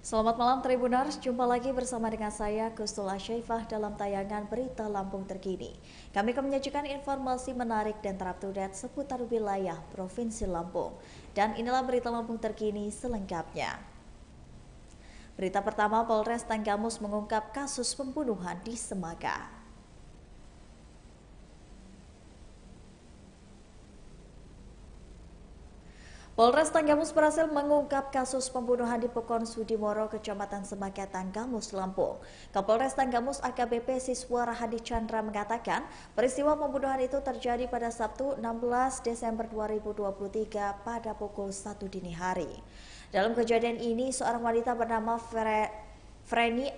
Selamat malam Tribuners, jumpa lagi bersama dengan saya Gustul Asyaifah dalam tayangan Berita Lampung Terkini. Kami akan menyajikan informasi menarik dan terupdate seputar wilayah Provinsi Lampung. Dan inilah Berita Lampung Terkini selengkapnya. Berita pertama, Polres Tanggamus mengungkap kasus pembunuhan di Semaka. Polres Tanggamus berhasil mengungkap kasus pembunuhan di Pekon Sudimoro, Kecamatan Semaka, Tanggamus, Lampung. Kapolres Tanggamus AKBP Siswa Rahadi Chandra mengatakan, peristiwa pembunuhan itu terjadi pada Sabtu 16 Desember 2023 pada pukul 1 dini hari. Dalam kejadian ini, seorang wanita bernama Freni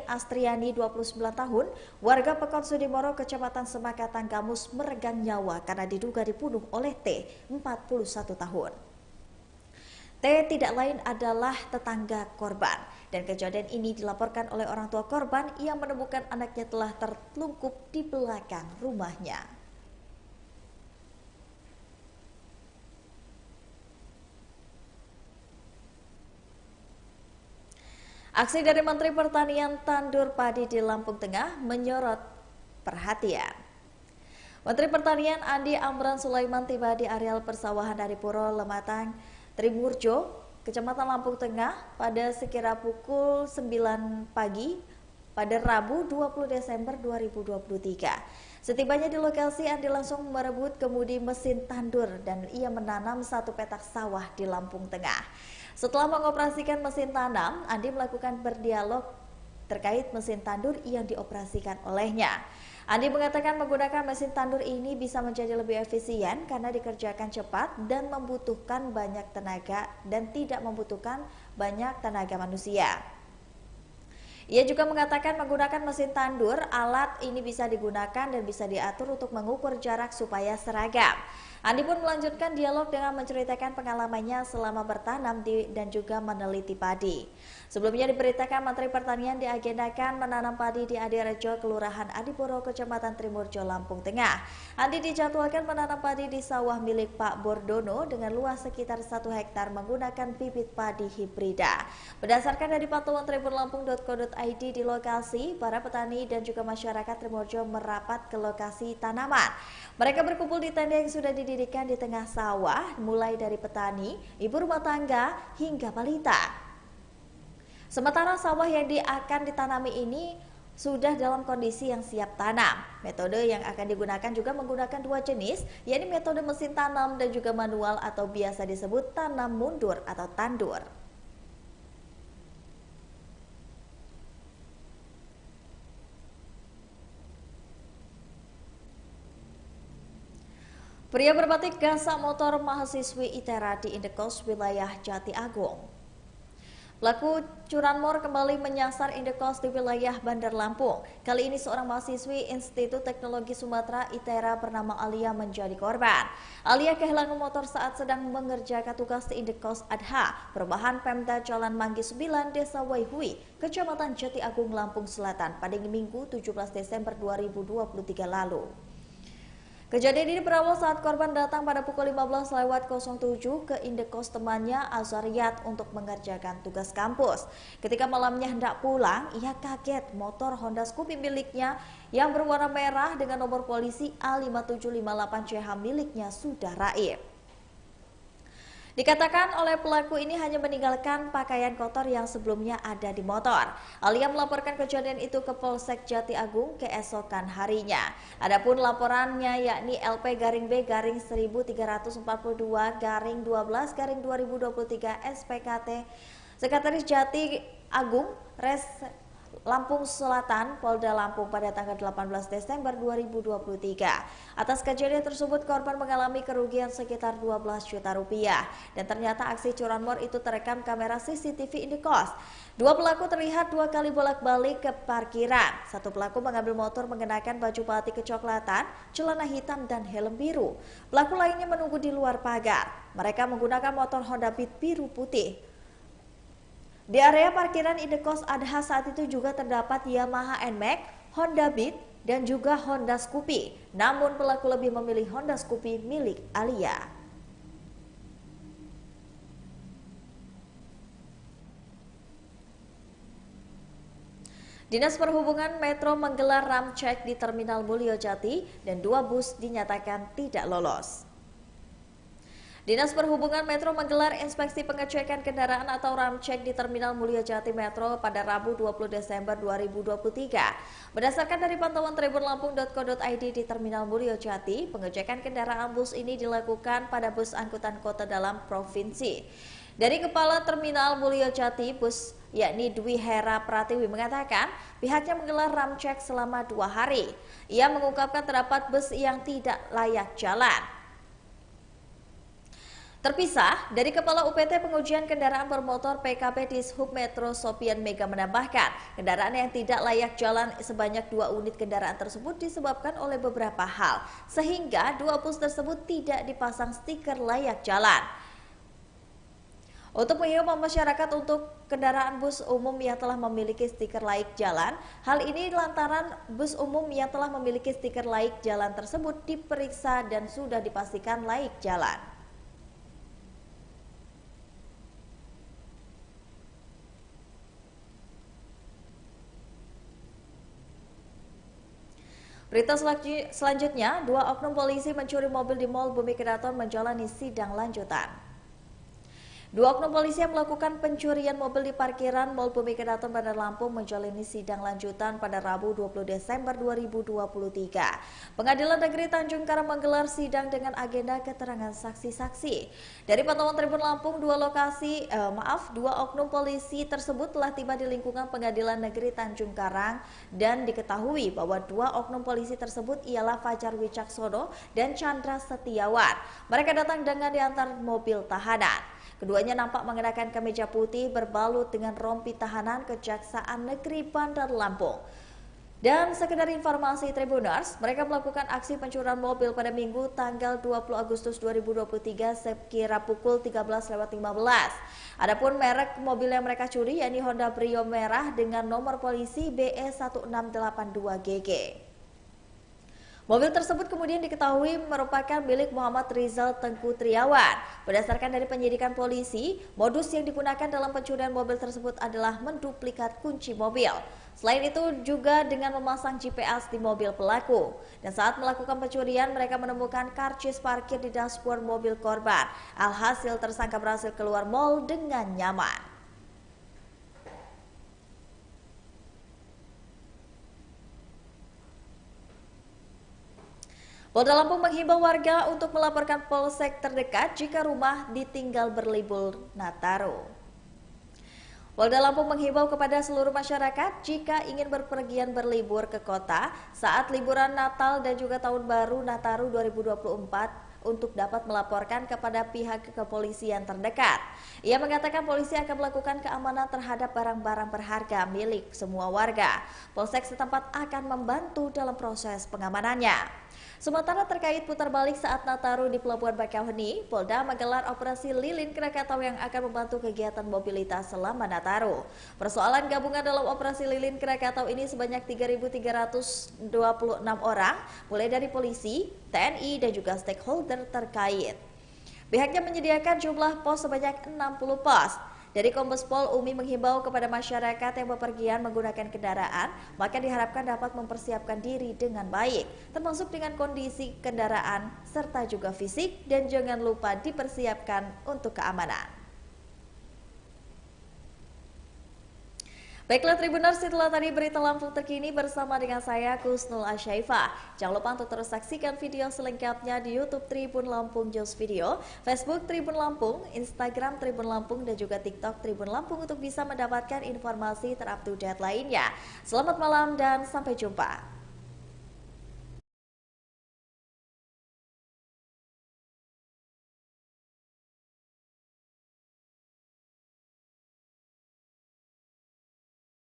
Astriani 29 tahun, warga Pekon Sudimoro, Kecamatan Semaka, Tanggamus meregang nyawa karena diduga dibunuh oleh T, 41 tahun. T tidak lain adalah tetangga korban, dan kejadian ini dilaporkan oleh orang tua korban yang menemukan anaknya telah tertelungkup di belakang rumahnya. Aksi dari Menteri Pertanian tandur padi di Lampung Tengah menyorot perhatian. Menteri Pertanian Andi Amran Sulaiman tiba di areal persawahan dari Puro Lematang, Trimurjo, Kecamatan Lampung Tengah pada sekira pukul 9 pagi pada Rabu 20 Desember 2023. Setibanya di lokasi, Andi langsung merebut kemudi mesin tandur dan ia menanam satu petak sawah di Lampung Tengah. Setelah mengoperasikan mesin tanam, Andi melakukan berdialog terkait mesin tandur yang dioperasikan olehnya. Andi mengatakan menggunakan mesin tandur ini bisa menjadi lebih efisien karena dikerjakan cepat dan membutuhkan banyak tenaga dan tidak membutuhkan banyak tenaga manusia. Ia juga mengatakan menggunakan mesin tandur, alat ini bisa digunakan dan bisa diatur untuk mengukur jarak supaya seragam. Andi pun melanjutkan dialog dengan menceritakan pengalamannya selama bertanam dan juga meneliti padi. Sebelumnya diberitakan Menteri Pertanian diagendakan menanam padi di Adirejo, Kelurahan Adipuro, Kecamatan Trimurjo, Lampung Tengah. Andi dijadwalkan menanam padi di sawah milik Pak Bordono dengan luas sekitar 1 hektar menggunakan bibit padi hibrida. Berdasarkan dari pantauan tribunlampung.co.id di lokasi, para petani dan juga masyarakat Trimurjo merapat ke lokasi tanaman. Mereka berkumpul di tenda yang sudah didirikan di tengah sawah, mulai dari petani, ibu rumah tangga, hingga balita. Sementara sawah yang akan ditanami ini sudah dalam kondisi yang siap tanam. Metode yang akan digunakan juga menggunakan dua jenis, yaitu metode mesin tanam dan juga manual atau biasa disebut tanam mundur atau tandur. Pria berbatik gasak motor mahasiswi ITERA di Indekos wilayah Jati Agung. Pelaku curanmor kembali menyasar Indekos di wilayah Bandar Lampung. Kali ini seorang mahasiswi Institut Teknologi Sumatera ITERA bernama Alia menjadi korban. Alia kehilangan motor saat sedang mengerjakan tugas di Indekos Adha, perumahan Pemda Jalan Manggi 9, Desa Waihui, Kecamatan Jati Agung, Lampung Selatan pada Minggu 17 Desember 2023 lalu. Kejadian ini berawal saat korban datang pada pukul 15:07 ke Indekos temannya Azariat untuk mengerjakan tugas kampus. Ketika malamnya hendak pulang, ia kaget motor Honda Scoopy miliknya yang berwarna merah dengan nomor polisi A5758CH miliknya sudah raib. Dikatakan oleh pelaku ini hanya meninggalkan pakaian kotor yang sebelumnya ada di motor. Alia melaporkan kejadian itu ke Polsek Jati Agung keesokan harinya. Adapun laporannya yakni LP-1342-12-2023 SPKT Sekretaris Jati Agung Res Lampung Selatan, Polda Lampung pada tanggal 18 Desember 2023. Atas kejadian tersebut, korban mengalami kerugian sekitar 12 juta rupiah. Dan ternyata aksi curanmor itu terekam kamera CCTV Indekos. Dua pelaku terlihat dua kali bolak-balik ke parkiran. Satu pelaku mengambil motor mengenakan baju batik kecoklatan, celana hitam, dan helm biru. Pelaku lainnya menunggu di luar pagar. Mereka menggunakan motor Honda Beat biru putih. Di area parkiran Indekos Adha saat itu juga terdapat Yamaha NMAX, Honda Beat, dan juga Honda Scoopy. Namun pelaku lebih memilih Honda Scoopy milik Alia. Dinas Perhubungan Metro menggelar ramcek di Terminal Mulyojati dan 2 bus dinyatakan tidak lolos. Dinas Perhubungan Metro menggelar inspeksi pengecekan kendaraan atau ramcek di Terminal Mulyojati Metro pada Rabu 20 Desember 2023. Berdasarkan dari pantauan tribunlampung.co.id di Terminal Mulyojati, pengecekan kendaraan bus ini dilakukan pada bus angkutan kota dalam provinsi. Dari Kepala Terminal Mulyojati Bus yakni Dwi Hera Pratiwi mengatakan pihaknya menggelar ramcek selama 2 hari. Ia mengungkapkan terdapat bus yang tidak layak jalan. Terpisah, dari Kepala UPT Pengujian Kendaraan Bermotor PKP Dishub Metro Sopian Mega menambahkan, kendaraan yang tidak layak jalan sebanyak 2 unit kendaraan tersebut disebabkan oleh beberapa hal, sehingga 2 bus tersebut tidak dipasang stiker layak jalan. Untuk menghimbau masyarakat untuk kendaraan bus umum yang telah memiliki stiker layak jalan, hal ini lantaran bus umum yang telah memiliki stiker layak jalan tersebut diperiksa dan sudah dipastikan layak jalan. Berita selanjutnya, 2 oknum polisi mencuri mobil di Mall Bumi Keraton menjalani sidang lanjutan. 2 oknum polisi yang melakukan pencurian mobil di parkiran Mall Bumi Keraton Bandar Lampung menjalani sidang lanjutan pada Rabu 20 Desember 2023. Pengadilan Negeri Tanjung Karang menggelar sidang dengan agenda keterangan saksi-saksi. Dari pantauan Tribun Lampung, 2 oknum polisi tersebut telah tiba di lingkungan Pengadilan Negeri Tanjung Karang dan diketahui bahwa 2 oknum polisi tersebut ialah Fajar Wicaksono dan Chandra Setiawan. Mereka datang dengan diantar mobil tahanan. Keduanya nampak mengenakan kemeja putih berbalut dengan rompi tahanan Kejaksaan Negeri Bandar Lampung. Dan sekedar informasi Tribuners, mereka melakukan aksi pencurian mobil pada Minggu tanggal 20 Agustus 2023 sekira pukul 13.15. Adapun merek mobil yang mereka curi yakni Honda Brio merah dengan nomor polisi BE1682GG. Mobil tersebut kemudian diketahui merupakan milik Muhammad Rizal Tengku Triawan. Berdasarkan dari penyidikan polisi, modus yang digunakan dalam pencurian mobil tersebut adalah menduplikat kunci mobil. Selain itu juga dengan memasang GPS di mobil pelaku. Dan saat melakukan pencurian, mereka menemukan karcis parkir di dashboard mobil korban. Alhasil tersangka berhasil keluar mal dengan nyaman. Polda Lampung menghimbau warga untuk melaporkan polsek terdekat jika rumah ditinggal berlibur Nataru. Polda Lampung menghimbau kepada seluruh masyarakat jika ingin berpergian berlibur ke kota saat liburan Natal dan juga Tahun Baru Nataru 2024 untuk dapat melaporkan kepada pihak kepolisian terdekat. Ia mengatakan polisi akan melakukan keamanan terhadap barang-barang berharga milik semua warga. Polsek setempat akan membantu dalam proses pengamanannya. Sementara terkait putar balik saat Nataru di Pelabuhan Bakauheni, Polda menggelar operasi Lilin Krakatau yang akan membantu kegiatan mobilitas selama Nataru. Persoalan gabungan dalam operasi Lilin Krakatau ini sebanyak 3.326 orang, mulai dari polisi, TNI, dan juga stakeholder terkait. Pihaknya menyediakan jumlah pos sebanyak 60 pos. Dari Kombes Pol Umi menghimbau kepada masyarakat yang bepergian menggunakan kendaraan, maka diharapkan dapat mempersiapkan diri dengan baik, termasuk dengan kondisi kendaraan, serta juga fisik, dan jangan lupa dipersiapkan untuk keamanan. Baiklah Tribuners, itulah tadi berita Lampung terkini bersama dengan saya Kusnul Asyaifah. Jangan lupa untuk terus saksikan video selengkapnya di YouTube Tribun Lampung News Video, Facebook Tribun Lampung, Instagram Tribun Lampung, dan juga TikTok Tribun Lampung untuk bisa mendapatkan informasi terupdate lainnya. Selamat malam dan sampai jumpa.